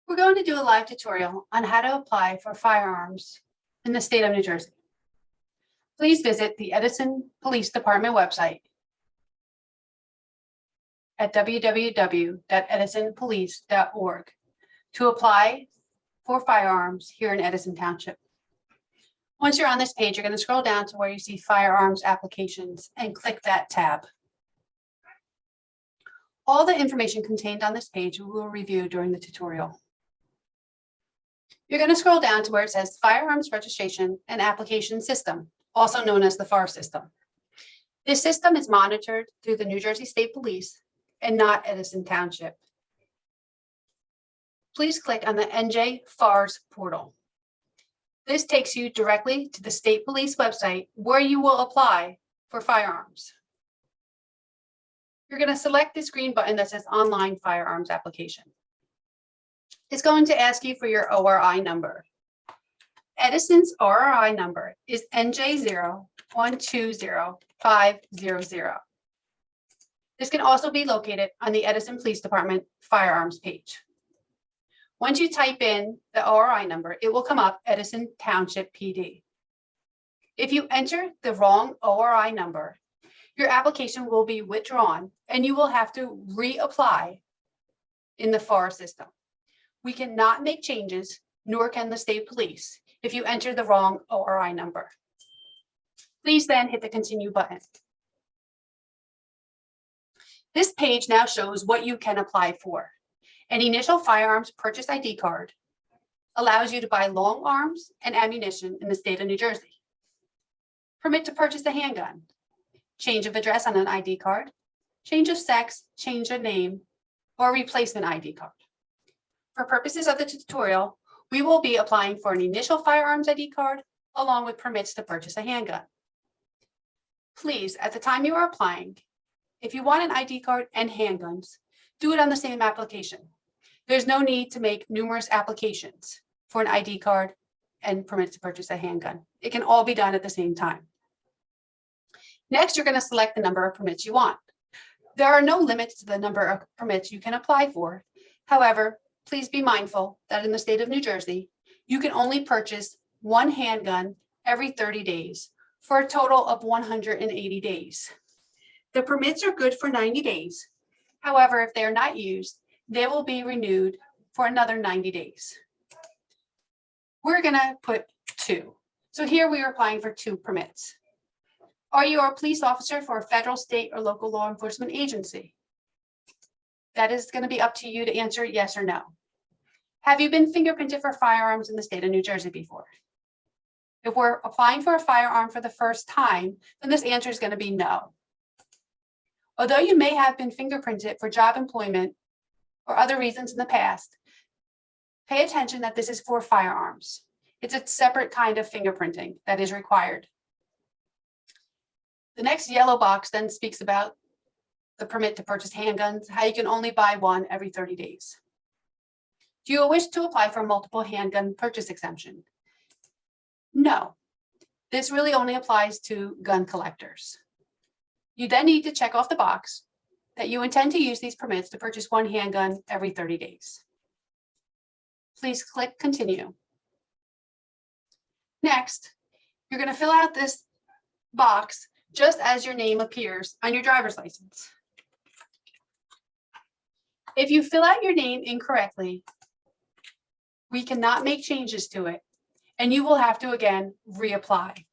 We're going to do a live tutorial on how to apply for firearms in the state of New Jersey. Please visit the Edison Police Department website at www.edisonpolice.org to apply for firearms here in Edison Township. Once you're on this page, you're going to scroll down to where you see firearms applications and click that tab. All the information contained on this page we will review during the tutorial. You're going to scroll down to where it says Firearms Registration and Application System, also known as the FAR system. This system is monitored through the New Jersey State Police and not Edison Township. Please click on the NJ FARS portal. This takes you directly to the State Police website where you will apply for firearms. You're going to select this green button that says Online Firearms Application. It's going to ask you for your ORI number. Edison's ORI number is NJ0120500. This can also be located on the Edison Police Department firearms page. Once you type in the ORI number, it will come up Edison Township PD. If you enter the wrong ORI number, your application will be withdrawn and you will have to reapply in the FAR system. We cannot make changes, nor can the state police, if you enter the wrong ORI number. Please then hit the continue button. This page now shows what you can apply for. An initial firearms purchase ID card allows you to buy long arms and ammunition in the state of New Jersey. Permit to purchase a handgun, change of address on an ID card, change of sex, change of name, or replacement ID card. For purposes of the tutorial, we will be applying for an initial firearms ID card along with permits to purchase a handgun. Please, at the time you are applying, if you want an ID card and handguns, do it on the same application. There's no need to make numerous applications for an ID card and permits to purchase a handgun. It can all be done at the same time. Next, you're going to select the number of permits you want. There are no limits to the number of permits you can apply for. However, please be mindful that in the state of New Jersey, you can only purchase one handgun every 30 days for a total of 180 days. The permits are good for 90 days. However, if they are not used, they will be renewed for another 90 days. We're going to put 2. So here we are applying for 2 permits. Are you a police officer for a federal, state, or local law enforcement agency? That is going to be up to you to answer yes or no. Have you been fingerprinted for firearms in the state of New Jersey before? If we're applying for a firearm for the first time, then this answer is going to be no. Although you may have been fingerprinted for job employment or other reasons in the past, pay attention that this is for firearms. It's a separate kind of fingerprinting that is required. The next yellow box then speaks about the permit to purchase handguns, how you can only buy one every 30 days. Do you wish to apply for multiple handgun purchase exemption? No, this really only applies to gun collectors. You then need to check off the box that you intend to use these permits to purchase one handgun every 30 days. Please click continue. Next, you're going to fill out this box just as your name appears on your driver's license. If you fill out your name incorrectly, we cannot make changes to it, and you will have to again reapply.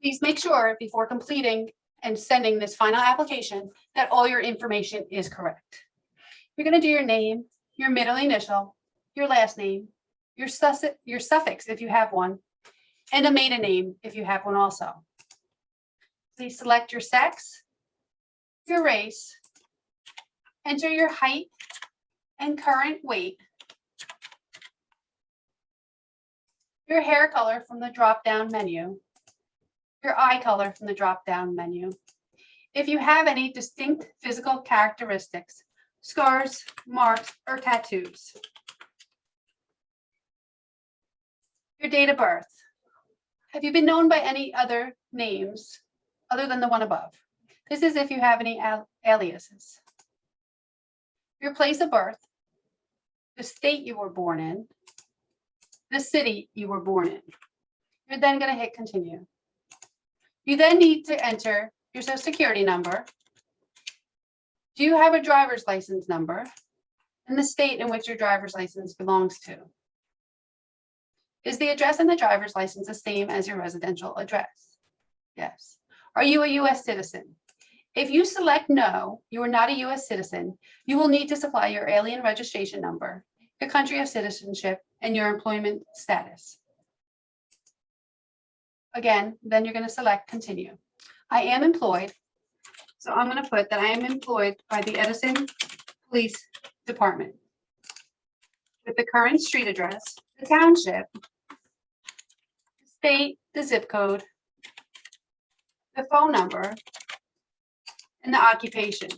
Please make sure before completing and sending this final application that all your information is correct. You're going to do your name, your middle initial, your last name, your suffix if you have one, and a maiden name if you have one also. Please select your sex, your race, enter your height and current weight, your hair color from the drop-down menu, your eye color from the drop-down menu. If you have any distinct physical characteristics, scars, marks, or tattoos. Your date of birth. Have you been known by any other names other than the one above? This is if you have any aliases. Your place of birth. the state you were born in, the city you were born in. You're then going to hit continue. You then need to enter your social security number. Do you have a driver's license number? And the state in which your driver's license belongs to. Is the address in the driver's license the same as your residential address? Yes. Are you a U.S. citizen? If you select no, you are not a U.S. citizen, you will need to supply your alien registration number, your country of citizenship, and your employment status. Again, then you're going to select continue. I am employed, so I'm going to put that I am employed by the Edison Police Department with the current street address, the township, the state, the zip code, the phone number, and the occupation.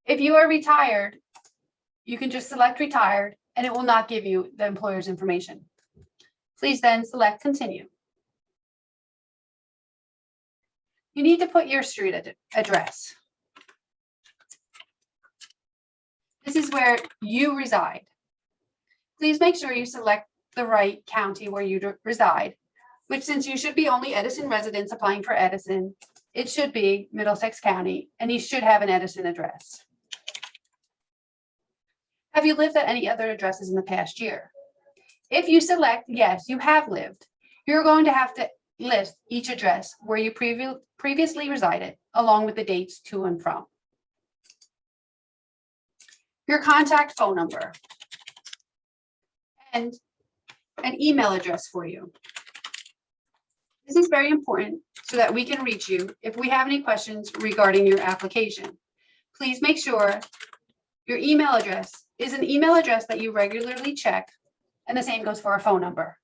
If you are retired, you can just select retired and it will not give you the employer's information. Please then select continue. You need to put your street address. This is where you reside. Please make sure you select the right county where you reside, which, since you should be only Edison residents applying for Edison, it should be Middlesex County, and you should have an Edison address. Have you lived at any other addresses in the past year? If you select yes, you have lived, you're going to have to list each address where you previously resided, along with the dates to and from. Your contact phone number and an email address for you. This is very important so that we can reach you if we have any questions regarding your application. Please make sure your email address is an email address that you regularly check, and the same goes for a phone number.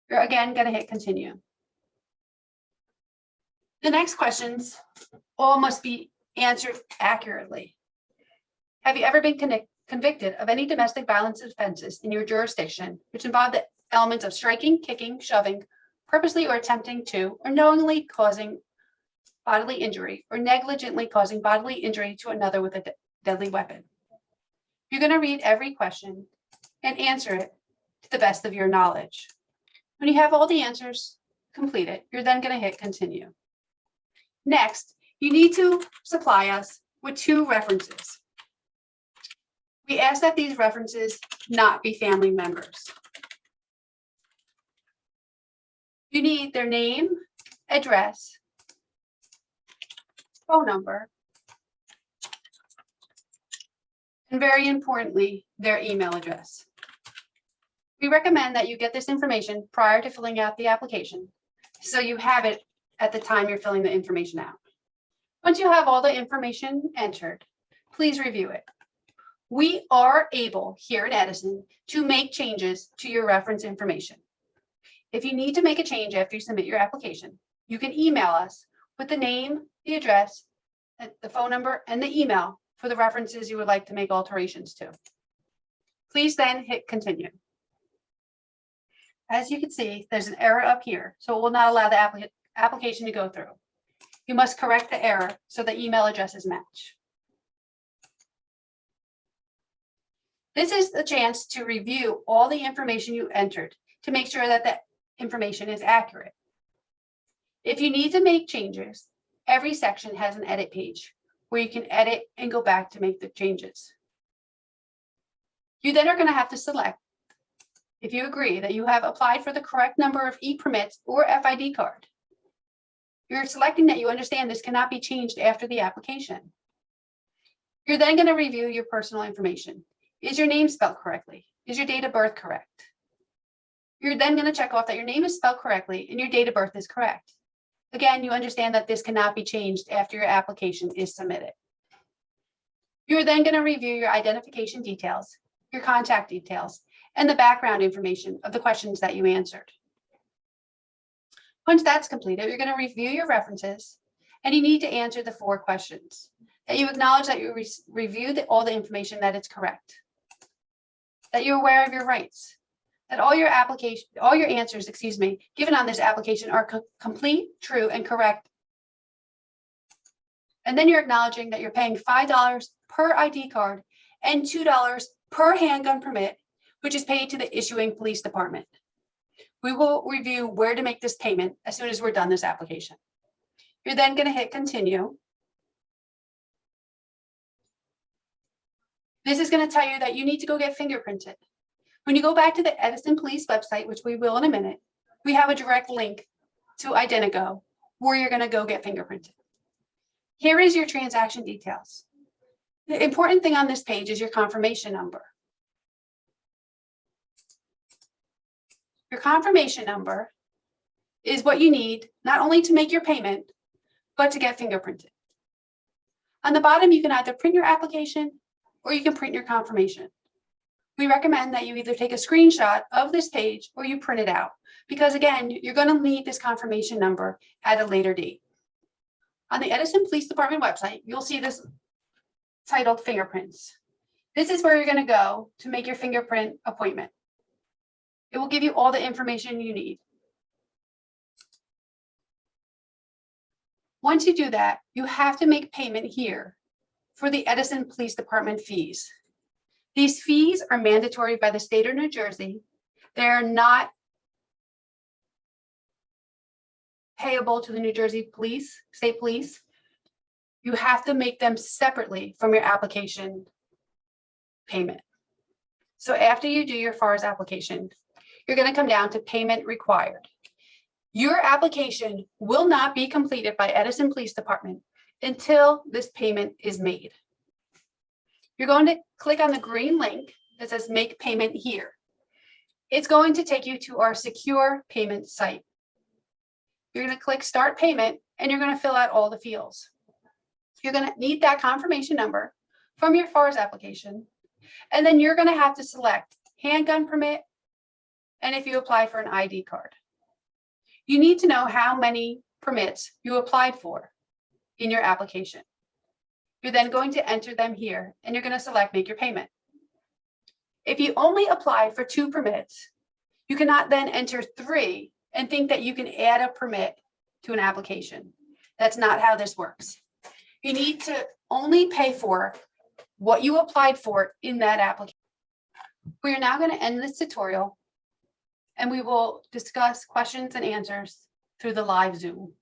You're again going to hit continue. The next questions all must be answered accurately. Have you ever been convicted of any domestic violence offenses in your jurisdiction, which involve the elements of striking, kicking, shoving, purposely or attempting to, or knowingly causing bodily injury, or negligently causing bodily injury to another with a deadly weapon? You're going to read every question and answer it to the best of your knowledge. When you have all the answers completed, you're then going to hit continue. Next, you need to supply us with 2 references. We ask that these references not be family members. You need their name, address, phone number, and very importantly, their email address. We recommend that you get this information prior to filling out the application, so you have it at the time you're filling the information out. Once you have all the information entered, please review it. We are able here at Edison to make changes to your reference information. If you need to make a change after you submit your application, you can email us with the name, the address, the phone number, and the email for the references you would like to make alterations to. Please then hit continue. As you can see, there's an error up here, so it will not allow the application to go through. You must correct the error so the email addresses match. This is the chance to review all the information you entered to make sure that the information is accurate. If you need to make changes, every section has an edit page where you can edit and go back to make the changes. You then are going to have to select if you agree that you have applied for the correct number of e-permits or FID card. You're selecting that you understand this cannot be changed after the application. You're then going to review your personal information. Is your name spelled correctly? Is your date of birth correct? You're then going to check off that your name is spelled correctly and your date of birth is correct. Again, you understand that this cannot be changed after your application is submitted. You're then going to review your identification details, your contact details, and the background information of the questions that you answered. Once that's completed, you're going to review your references, and you need to answer the 4 questions. That you acknowledge that you reviewed all the information, that it's correct. That you're aware of your rights. That all your answers, given on this application are complete, true, and correct. And then you're acknowledging that you're paying $5 per ID card and $2 per handgun permit, which is paid to the issuing police department. We will review where to make this payment as soon as we're done this application. You're then going to hit continue. This is going to tell you that you need to go get fingerprinted. When you go back to the Edison Police website, which we will in a minute, we have a direct link to Identigo where you're going to go get fingerprinted. Here is your transaction details. The important thing on this page is your confirmation number. Your confirmation number is what you need not only to make your payment, but to get fingerprinted. On the bottom, you can either print your application or you can print your confirmation. We recommend that you either take a screenshot of this page or you print it out, because again, you're going to need this confirmation number at a later date. On the Edison Police Department website, you'll see this titled Fingerprints. This is where you're going to go to make your fingerprint appointment. It will give you all the information you need. Once you do that, you have to make payment here for the Edison Police Department fees. These fees are mandatory by the state of New Jersey. They are not payable to the New Jersey Police, State Police. You have to make them separately from your application payment. So after you do your FARS application, you're going to come down to payment required. Your application will not be completed by Edison Police Department until this payment is made. You're going to click on the green link that says make payment here. It's going to take you to our secure payment site. You're going to click start payment and you're going to fill out all the fields. You're going to need that confirmation number from your FARS application. And then you're going to have to select handgun permit and if you apply for an ID card. You need to know how many permits you applied for in your application. You're then going to enter them here and you're going to select make your payment. If you only applied for 2 permits, you cannot then enter 3 and think that you can add a permit to an application. That's not how this works. You need to only pay for what you applied for in that application. We are now going to end this tutorial and we will discuss questions and answers through the live Zoom.